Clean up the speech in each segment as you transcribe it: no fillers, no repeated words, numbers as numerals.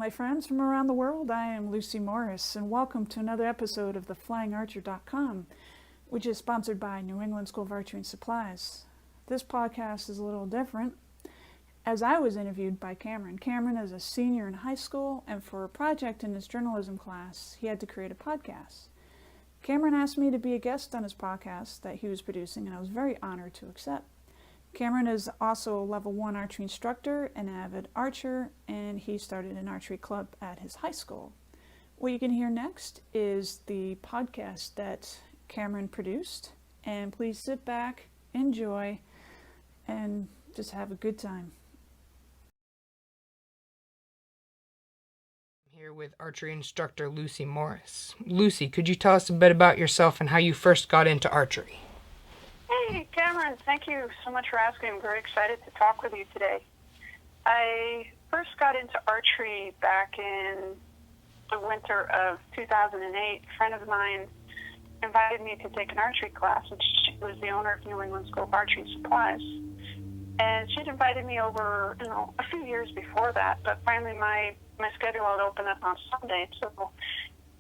my friends from around the world. I am Lucy Morris, and welcome to another episode of theflyingarcher.com, which is sponsored by New England School of Archery and Supplies. This podcast is a little different, as I was interviewed by Cameron. Cameron is a senior in high school, and for a project in his journalism class, he had to create a podcast. Cameron asked me to be a guest on his podcast that he was producing, and I was very honored to accept. Cameron is also a level 1 archery instructor, an avid archer, and he started an archery club at his high school. What you can hear next is the podcast that Cameron produced, and please sit back, enjoy, and just have a good time. I'm here with archery instructor Lucy Morris. Lucy, could you tell us a bit about yourself and how you first got into archery? Hey, Cameron, thank you so much for asking. I'm very excited to talk with you today. I first got into archery back in the winter of 2008. A friend of mine invited me to take an archery class, and she was the owner of New England School of Archery and Supplies. And she'd invited me over, a few years before that, but finally my schedule had opened up on Sunday, so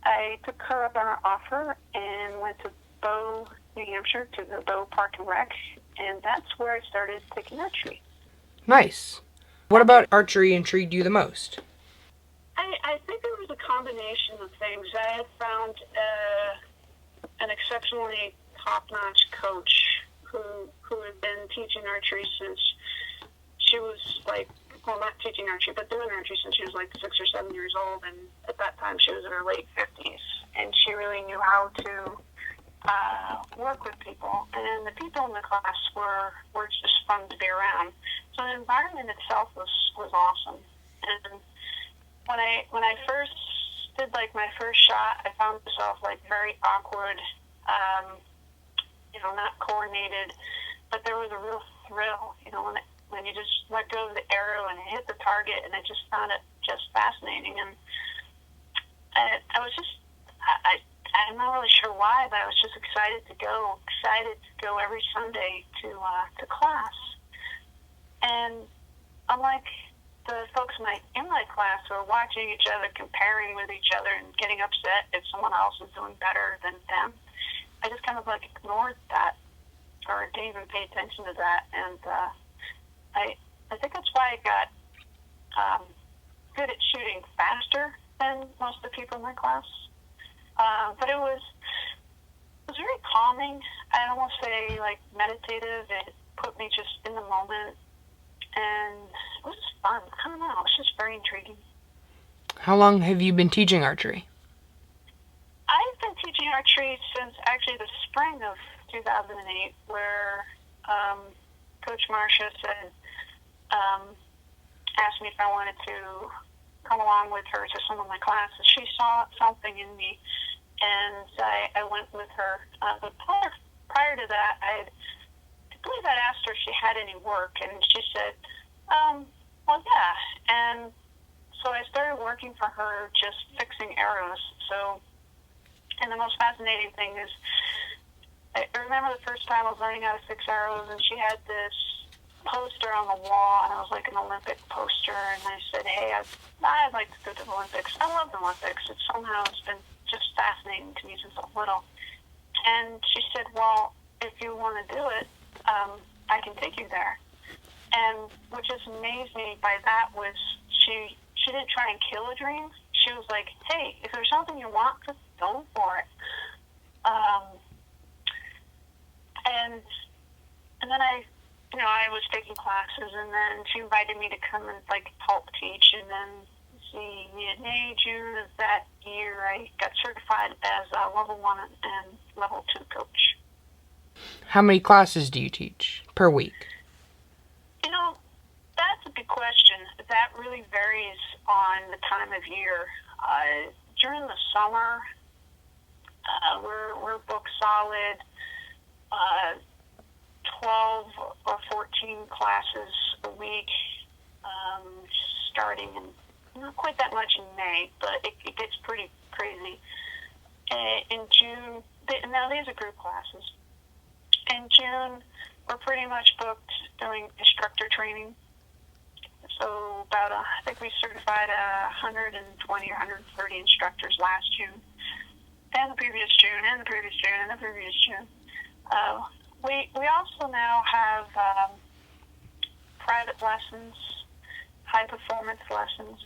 I took her up on her offer and went to Bow, New Hampshire, to the Bow Park and Rec, and that's where I started taking archery. Nice. What about archery intrigued you the most? I think it was a combination of things. I had found an exceptionally top-notch coach who had been teaching archery since she was not teaching archery, but doing archery since she was 6 or 7 years old, and at that time she was in her late 50s, and she really knew how to work with people, and the people in the class were just fun to be around. So the environment itself was awesome. And when I first did my first shot, I found myself very awkward, not coordinated, but there was a real thrill, when you just let go of the arrow and it hit the target, and I just found it just fascinating. And I'm not really sure why, but I was just excited to go every Sunday to class. And unlike the folks in my class who are watching each other, comparing with each other, and getting upset if someone else is doing better than them, I just kind of ignored that, or didn't even pay attention to that. And I think that's why I got good at shooting faster than most of the people in my class. But it was very calming. I'd almost say meditative. It put me just in the moment, and it was just fun. I don't know. It's just very intriguing. How long have you been teaching archery? I've been teaching archery since actually the spring of 2008, where Coach Marcia asked me if I wanted to come along with her to some of my classes. She saw something in me, and I went with her. But prior to that, I believe I'd asked her if she had any work, and she said, well, yeah. And so I started working for her, just fixing arrows. And the most fascinating thing is, I remember the first time I was learning how to fix arrows, and she had this poster on the wall, and it was an Olympic poster, and I said, hey, I'd like to go to the Olympics. I love the Olympics. It's been just fascinating to me since I was little. And she said, well, if you want to do it, I can take you there. And what just amazed me by that was she didn't try and kill a dream. She was like, hey, if there's something you want, just go for it. And then I was taking classes, and then she invited me to come and help teach. And then May, June of that year, I got certified as a level 1 and level 2 coach. How many classes do you teach per week? That's a good question. That really varies on the time of year. During the summer, we're booked solid 12 or 14 classes a week, starting in not quite that much in May, but it gets pretty crazy. In June, now these are group classes. In June, we're pretty much booked doing instructor training. So I think we certified 120 or 130 instructors last June, and the previous June, and the previous June, and the previous June. We also now have private lessons, high performance lessons,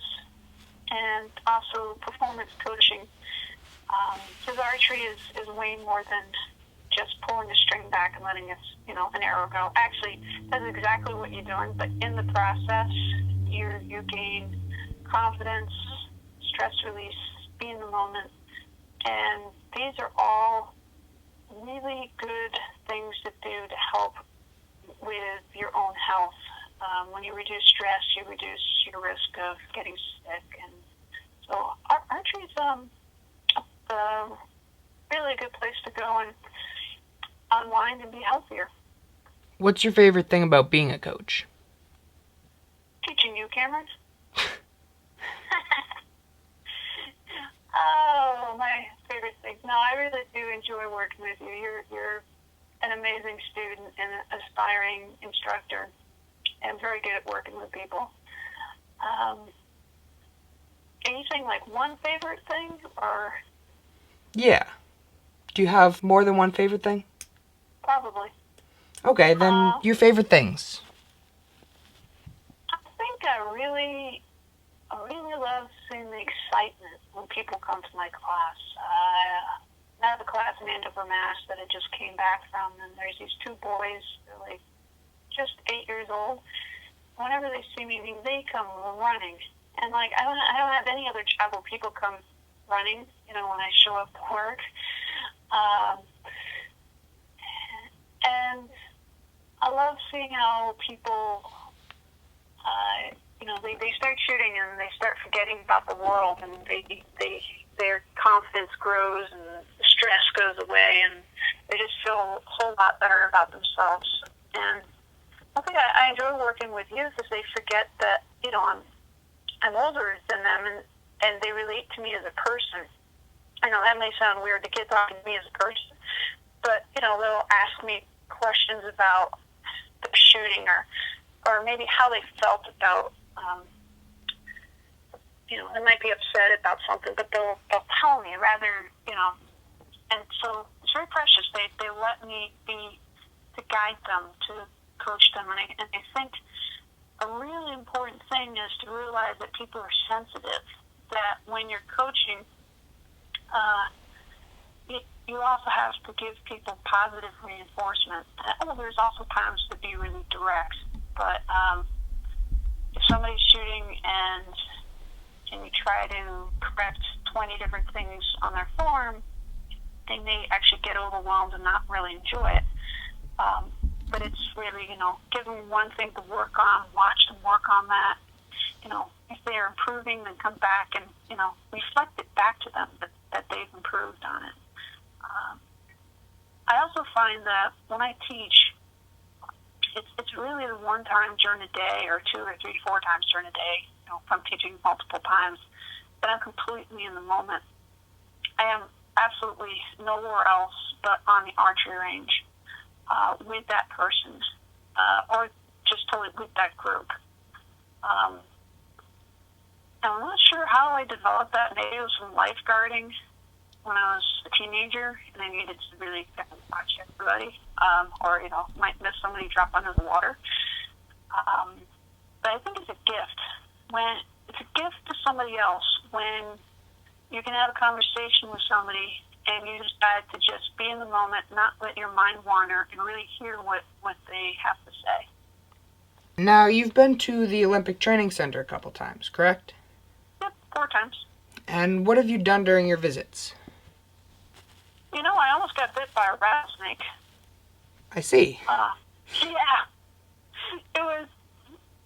and also performance coaching. Because archery is way more than just pulling a string back and letting an arrow go. Actually, that's exactly what you're doing, but in the process, you gain confidence, stress release, be in the moment, and these are all really good things to do to help with your own health. When you reduce stress, you reduce your risk of getting sick, and so archery is really a good place to go and unwind and be healthier. What's your favorite thing about being a coach? Teaching you, Cameron. Oh, my favorite thing. No, I really do enjoy working with you. You're an amazing student and an aspiring instructor, and very good at working with people. Anything like one favorite thing, or? Yeah. Do you have more than one favorite thing? Probably. Okay, then your favorite things. I think I really love seeing the excitement when people come to my class. I have a class in Andover, Mass. that I just came back from, and there's these two boys, they're like just 8 years old. Whenever they see me, they come running, and like I don't have any other job where people come running. When I show up to work, and I love seeing how people, they start shooting and they start forgetting about the world, and their confidence grows and the stress goes away, and they just feel a whole lot better about themselves. And I think I enjoy working with youth because they forget that I'm older than them, and they relate to me as a person. I know that may sound weird, the kid talking to me as a person, but they'll ask me questions about the shooting, or maybe how they felt about they might be upset about something, but they'll tell me rather, and so it's very precious. They let me be to guide them, to coach them, and I think a really important thing is to realize that people are sensitive, that when you're coaching, you also have to give people positive reinforcement. There's also times to be really direct, but if somebody's shooting and you try to correct 20 different things on their form, they may actually get overwhelmed and not really enjoy it. But it's really, give them one thing to work on, watch them work on that. If they're improving, then come back and, reflect it back to them that they've improved on it. I also find that when I teach, it's really the one time during the day, or 2 or 3, 4 times during the day, if I'm teaching multiple times, that I'm completely in the moment. I am absolutely nowhere else but on the archery range with that person, or just totally with that group. I'm not sure how I developed that. Maybe it was from lifeguarding when I was a teenager, and I needed to really watch everybody, or might miss somebody drop under the water. But I think it's a gift. When it's a gift to somebody else, when you can have a conversation with somebody and you decide to just be in the moment, not let your mind wander, and really hear what they have to say. Now, you've been to the Olympic Training Center a couple times, correct? Yep, 4 times. And what have you done during your visits? I almost got bit by a rattlesnake. I see. Yeah. It was,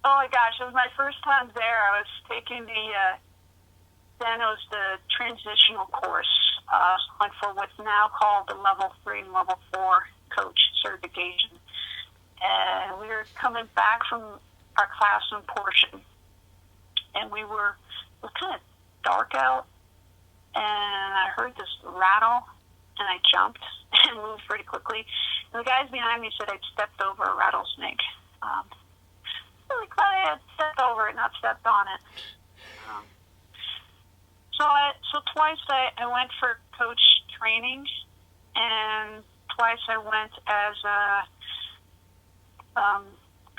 oh my gosh, it was my first time there. I was taking the transitional course, went for what's now called the Level 3 and Level 4 coach certification. And we were coming back from our classroom portion, and it was kind of dark out, and I heard this rattle, and I jumped and moved pretty quickly. And the guys behind me said I'd stepped over a rattlesnake. Really glad I had stepped over it. not stepped on it. Um, so twice I went for coach training, and twice I went as a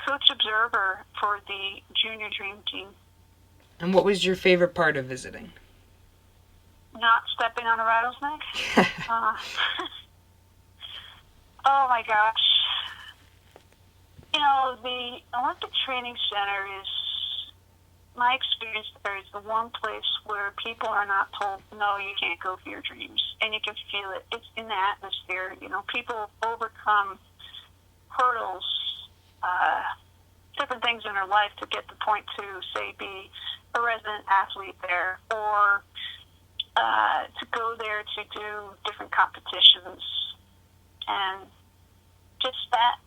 coach observer for the junior dream team. And what was your favorite part of visiting? Not stepping on a rattlesnake. Oh my gosh. You know, the Olympic Training Center is, my experience there is the one place where people are not told, no, you can't go for your dreams. And you can feel it. It's in the atmosphere. You know, people overcome hurdles, different things in their life to get the point to, say, be a resident athlete there, or to go there to do different competitions. And just that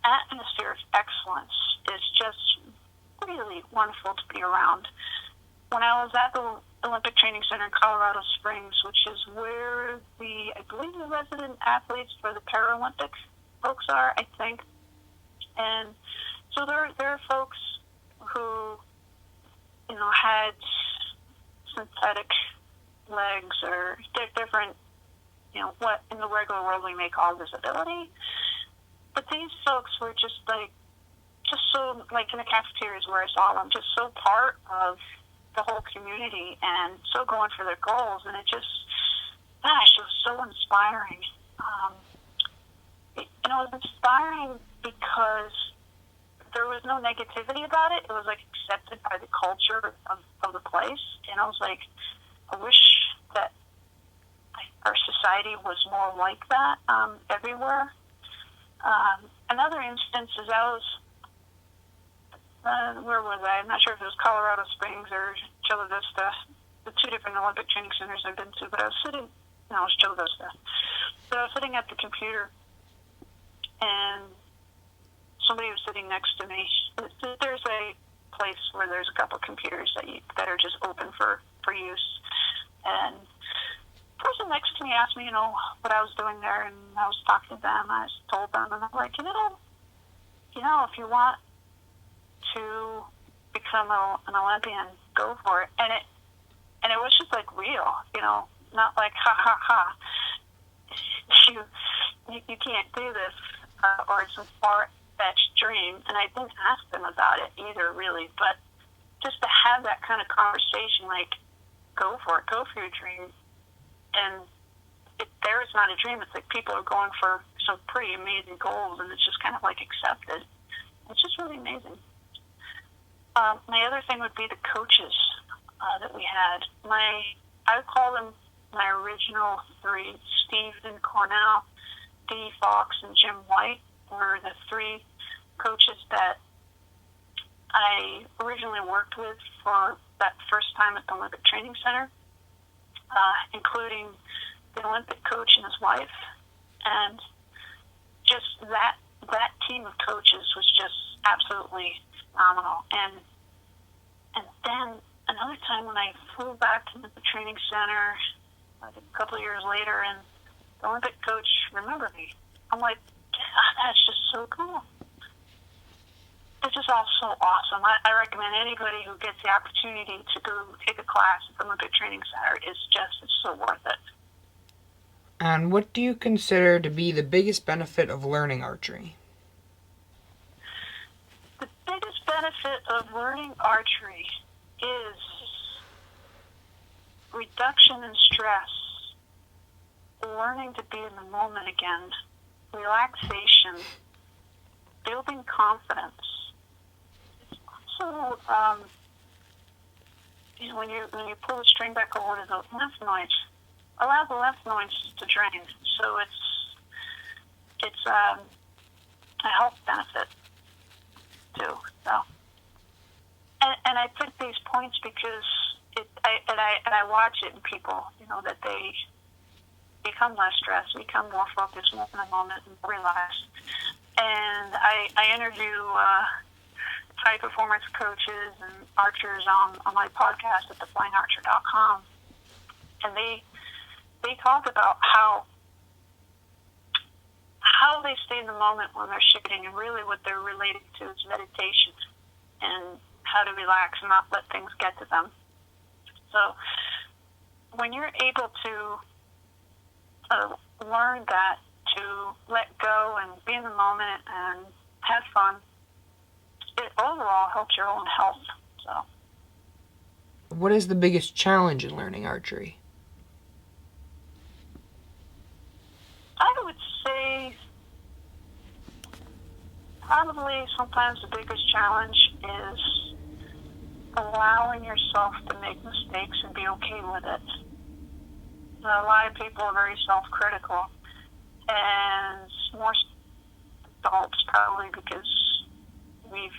atmosphere of excellence is just really wonderful to be around. When I was at the Olympic Training Center in Colorado Springs, which is where I believe the resident athletes for the Paralympic folks are, I think. And so there are folks who, you know, had synthetic legs or different, you know, what in the regular world we may call disability. But these folks were just so, like in the cafeterias where I saw them, just so part of the whole community and so going for their goals. And it just, gosh, it was so inspiring. It was inspiring because there was no negativity about it. It was like accepted by the culture of the place. And I was like, I wish that our society was more like that everywhere. Another instance is where was I? I'm not sure if it was Colorado Springs or Chula Vista, the two different Olympic training centers I've been to, but it was Chula Vista. So I was sitting at the computer, and somebody was sitting next to me. There's a place where there's a couple of computers that are just open for use, and the person next to me asked me, what I was doing there, and I was talking to them. I told them, and I'm like, if you want to become an Olympian, go for it. And it was just like real, not like ha ha ha. You can't do this, or it's a far-fetched dream. And I didn't ask them about it either, really. But just to have that kind of conversation, like, go for it, go for your dream. And there is not a dream. It's like people are going for some pretty amazing goals, and it's just kind of like accepted. It's just really amazing. My other thing would be the coaches that we had. I would call them my original three. Stephen Cornell, Dee Fox, and Jim White were the three coaches that I originally worked with for that first time at the Olympic Training Center, including the Olympic coach and his wife. And just that team of coaches was just absolutely phenomenal. And then another time when I flew back to the training center a couple of years later, and the Olympic coach remembered me. I'm like, that's just so cool. It's just all so awesome. I recommend anybody who gets the opportunity to go take a class at the Olympic Training Center. It's so worth it. And what do you consider to be the biggest benefit of learning archery? The biggest benefit of learning archery is reduction in stress, learning to be in the moment again, relaxation, building confidence. It's also, when you pull the string back over to the lymph nodes, allow the lymph nodes to drain. So it's a health benefit too. So, and I put these points because I watch it in people, that they become less stressed, become more focused, more in the moment, and relaxed. And I interview high performance coaches and archers on my podcast at theflyingarcher.com, and they talk about how they stay in the moment when they're shooting, and really what they're related to is meditation. And how to relax and not let things get to them. So when you're able to learn that, to let go and be in the moment and have fun, it overall helps your own health. So, What is the biggest challenge in learning archery? I would say probably sometimes the biggest challenge is allowing yourself to make mistakes and be okay with it. A lot of people are very self-critical, and more adults probably because we've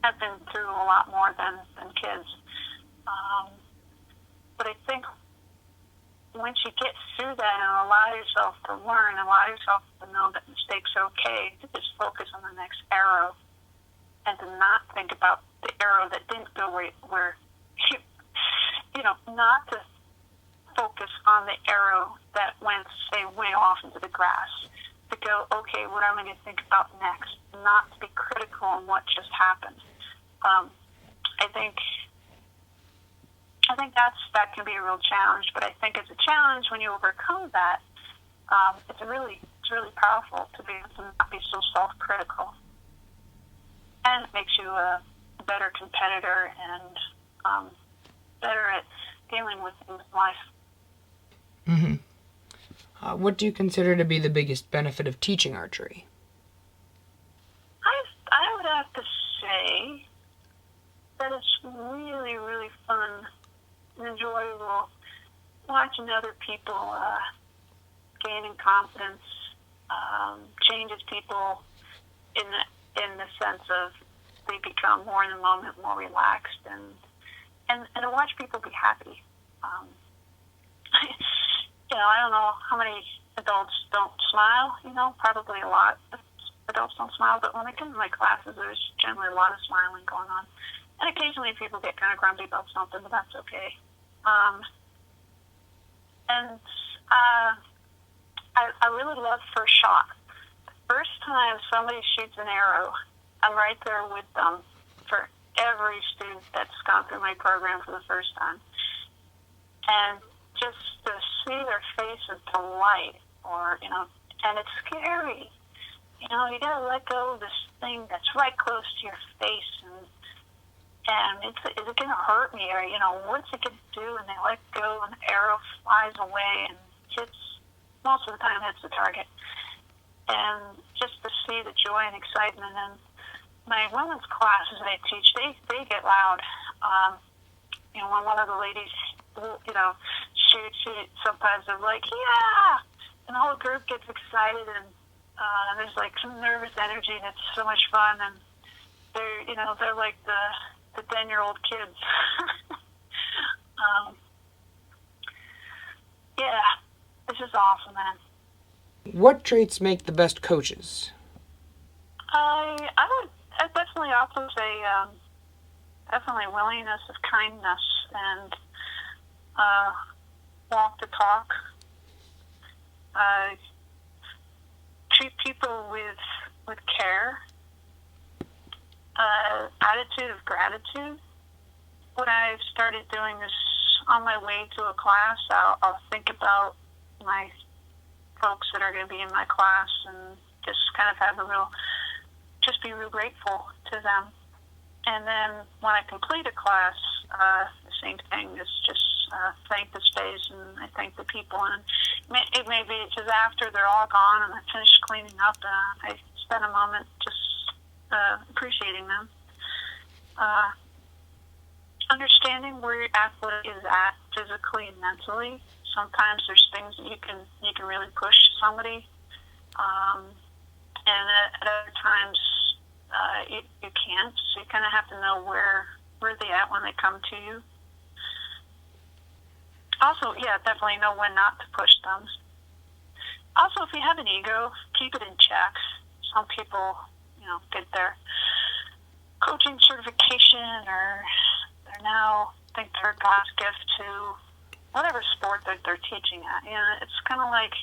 have been through a lot more than kids. But I think once you get through that and allow yourself to learn, allow yourself to know that mistakes are okay, to just focus on the next arrow and to not think about the arrow that didn't go where not to focus on the arrow that went, say, way off into the grass. To go, okay, what am I going to think about next? Not to be critical on what just happened. I think that can be a real challenge, but I think it's a challenge when you overcome that. It's really powerful to be able to not be so self-critical, and it makes you a better competitor and better at dealing with things in life. Mm-hmm. What do you consider to be the biggest benefit of teaching archery? I would have to say that it's really, really fun and enjoyable watching other people gaining confidence, changes people in the sense of they become more in the moment, more relaxed, and to watch people be happy. I don't know how many adults don't smile, probably a lot of adults don't smile, but when I come to my classes, there's generally a lot of smiling going on. And occasionally people get kind of grumpy about something, but that's okay. I really love first shot. The first time somebody shoots an arrow, I'm right there with them for every student that's gone through my program for the first time. And just to see their face of delight, and it's scary. You gotta let go of this thing that's right close to your face, and is it gonna hurt me, or what's it gonna do? And they let go, and the arrow flies away and most of the time hits the target. And just to see the joy and excitement. And my women's classes I teach, they get loud. When one of the ladies, shoots, sometimes they're like, yeah! And the whole group gets excited, and there's like some nervous energy, and it's so much fun, and they're like the 10-year-old kids. Yeah, this is awesome, man. What traits make the best coaches? I definitely also say definitely willingness of kindness and walk the talk. Treat people with care. Attitude of gratitude. What I've started doing is on my way to a class, I'll think about my folks that are going to be in my class and just kind of be real grateful to them. And then when I complete a class, the same thing is just thank the space and I thank the people. And it may be just after they're all gone and I finish cleaning up, I spend a moment just appreciating them. Understanding where your athlete is at physically and mentally. Sometimes there's things that you can really push somebody, and at other times you can't. So you kind of have to know where they're at when they come to you. Also, definitely know when not to push them. Also, if you have an ego, keep it in check. Some people, get their coaching certification or they're now think they're God's gift to whatever sport that they're teaching at. It's kind of like,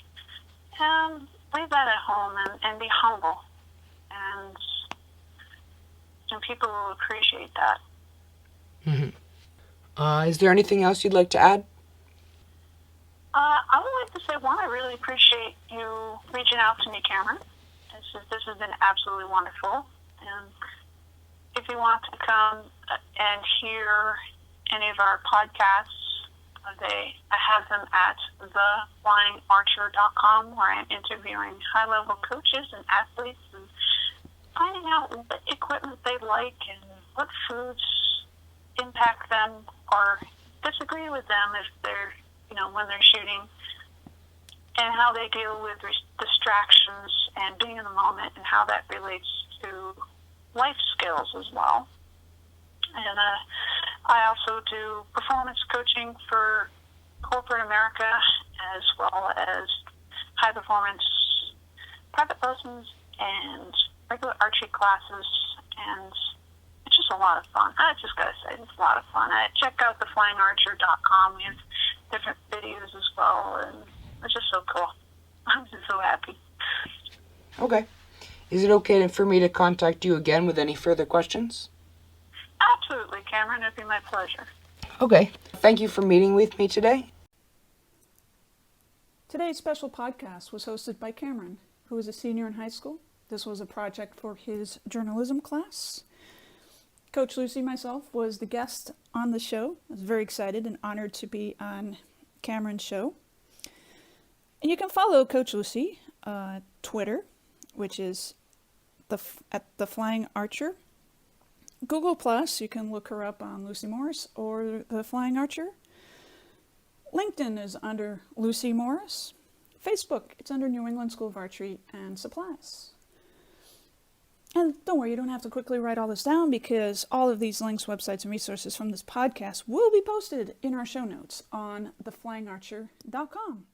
leave that at home and be humble. And and people will appreciate that. Is there anything else you'd like to add? I would like to say, one, I really appreciate you reaching out to me, Cameron. This has been absolutely wonderful. And if you want to come and hear any of our podcasts, I have them at theflyingarcher.com, where I'm interviewing high-level coaches and athletes and finding out what equipment they like and what foods impact them or disagree with them if they're, when they're shooting, and how they deal with distractions and being in the moment and how that relates to life skills as well. And I also do performance coaching for corporate America, as well as high performance private lessons and regular archery classes, and it's just a lot of fun. I just gotta say, it's a lot of fun. Check out theflyingarcher.com. We have different videos as well, and it's just so cool. I'm just so happy. Okay. Is it okay for me to contact you again with any further questions? Absolutely, Cameron. It'd be my pleasure. Okay. Thank you for meeting with me today. Today's special podcast was hosted by Cameron, who is a senior in high school. This was a project for his journalism class. Coach Lucy, myself, was the guest on the show. I was very excited and honored to be on Cameron's show. And you can follow Coach Lucy on Twitter, which is at the Flying Archer. Google Plus, you can look her up on Lucy Morris or the Flying Archer. LinkedIn is under Lucy Morris. Facebook, it's under New England School of Archery and Supplies. And don't worry, you don't have to quickly write all this down, because all of these links, websites, and resources from this podcast will be posted in our show notes on theflyingarcher.com.